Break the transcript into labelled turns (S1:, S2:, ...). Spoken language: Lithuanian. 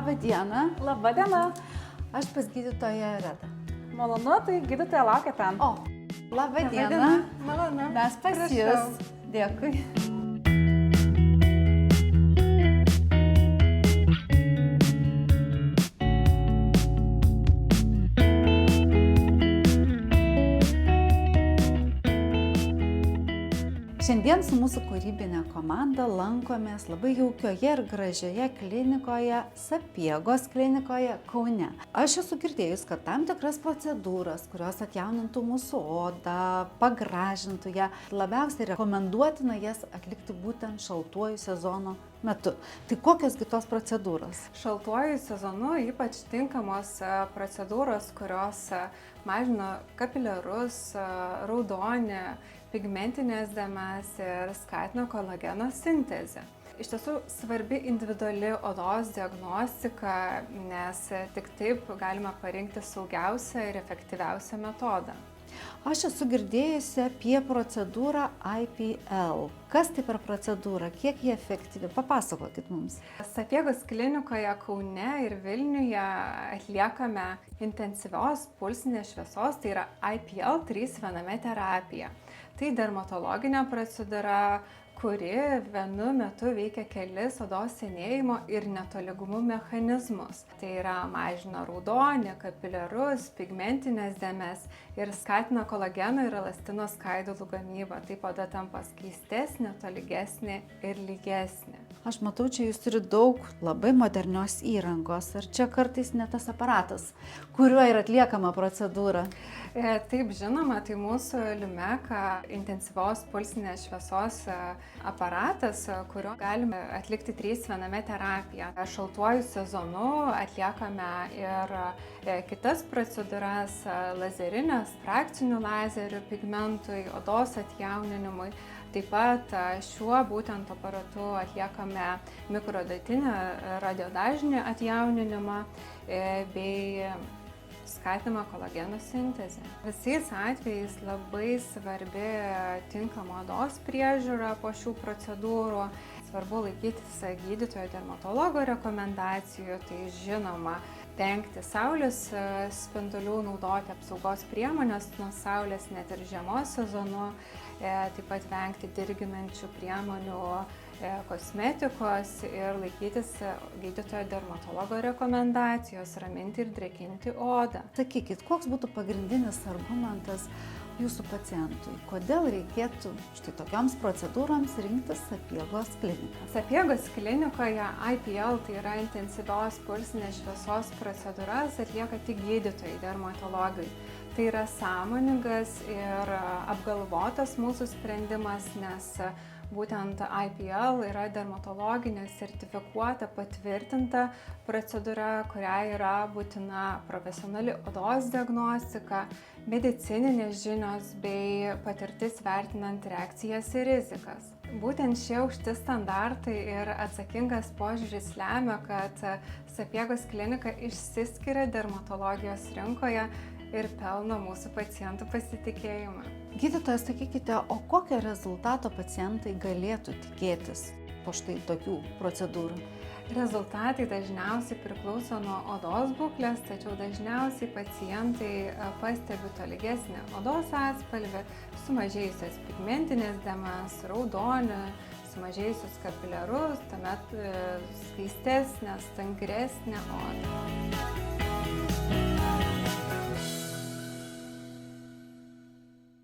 S1: Labą dieną.
S2: Labą dieną.
S1: Aš pas gydytoją Redą.
S2: Malonu, tai gydytoja laukia ten.
S1: O, labą dieną.
S2: Malonu.
S1: Mes pas jus. Dėkui. Šiandien su mūsų kūrybinė komanda lankomės labai jaukioje ir gražioje klinikoje, Sapiegos klinikoje Kaune. Aš esu girdėjus, kad tam tikras procedūras, kurios atjaunintų mūsų odą, pagražintų ją, labiausiai rekomenduotina jas atlikti būtent šaltuoju sezono metu. Tai kokios tos procedūros?
S2: Šaltuoju sezonu ypač tinkamos procedūros, kurios mažina kapiliarus, raudonį, pigmentinės dėmes ir skatina kolageno sintezę. Iš tiesų svarbi individuali odos diagnostika, nes tik taip galima parinkti saugiausią ir efektyviausią metodą.
S1: Aš esu girdėjusi apie procedūrą IPL. Kas tai per procedūra? Kiek jie efektyvi? Papasakokit mums.
S2: Sapiegos klinikoje Kaune ir Vilniuje atliekame intensyvios pulsinės šviesos, tai yra IPL 3 viename terapija. Tai dermatologinė procedūra, kuri vienu metu veikia kelis odos senėjimo ir netolygumų mechanizmus. Tai yra mažina raudonį, kapiliarus, pigmentinės dėmes ir skatina kolageno ir elastino skaidulų gamybą. Taip oda tampa skaistesnė, tolygesnė ir lygesnė.
S1: Aš matau, čia jūs turite daug labai modernios įrangos. Ar čia kartais ne tas aparatas, kuriuo yra atliekama procedūra?
S2: Taip, žinoma, tai mūsų Lumeka intensyvios pulsinės šviesos aparatas, kurio galime atlikti 3 viename terapiją. Šaltuoju sezonu atliekame ir kitas procedūras, lazerinės, frakcinių lazerių pigmentui, odos atjauninimui. Taip pat šiuo būtent aparatu atliekame mikrodatinę radiodažnį atjauninimą bei skatinama kolageno sintezė. Visais atvejais labai svarbi tinkama odos priežiūra po šių procedūrų. Svarbu laikytis gydytojo dermatologo rekomendacijų, tai žinoma, vengti saulės spindulių, naudoti apsaugos priemonės nuo saulės net ir žiemos sezonu, taip pat vengti dirginančių priemonių, kosmetikos ir laikytis gydytojo dermatologo rekomendacijos, raminti ir drėkinti odą.
S1: Sakykit, koks būtų pagrindinis argumentas jūsų pacientui? Kodėl reikėtų štai tokioms procedūroms rinktis Sapiegos kliniką?
S2: Sapiegos klinikoje IPL, tai yra intensyvios pulsinės šviesos procedūras, atlieka tik gydytojai dermatologai. Tai yra sąmoningas ir apgalvotas mūsų sprendimas, nes būtent IPL yra dermatologinė sertifikuota, patvirtinta procedūra, kuriai yra būtina profesionali odos diagnostika, medicininės žinios bei patirtis vertinant reakcijas ir rizikas. Būtent šie aukšti standartai ir atsakingas požiūris lemia, kad Sapiegos klinika išsiskiria dermatologijos rinkoje ir pelno mūsų pacientų pasitikėjimą.
S1: Gydytojas, sakykite, o kokio rezultato pacientai galėtų tikėtis po štai tokių procedūrų?
S2: Rezultatai dažniausiai priklauso nuo odos būklės, tačiau dažniausiai pacientai pastebi tolygesnį odos atspalvį, sumažėjusias pigmentinės dėmes, raudonį, sumažėjusius kapiliarus, tuomet skaistesnę, tankresnę odą.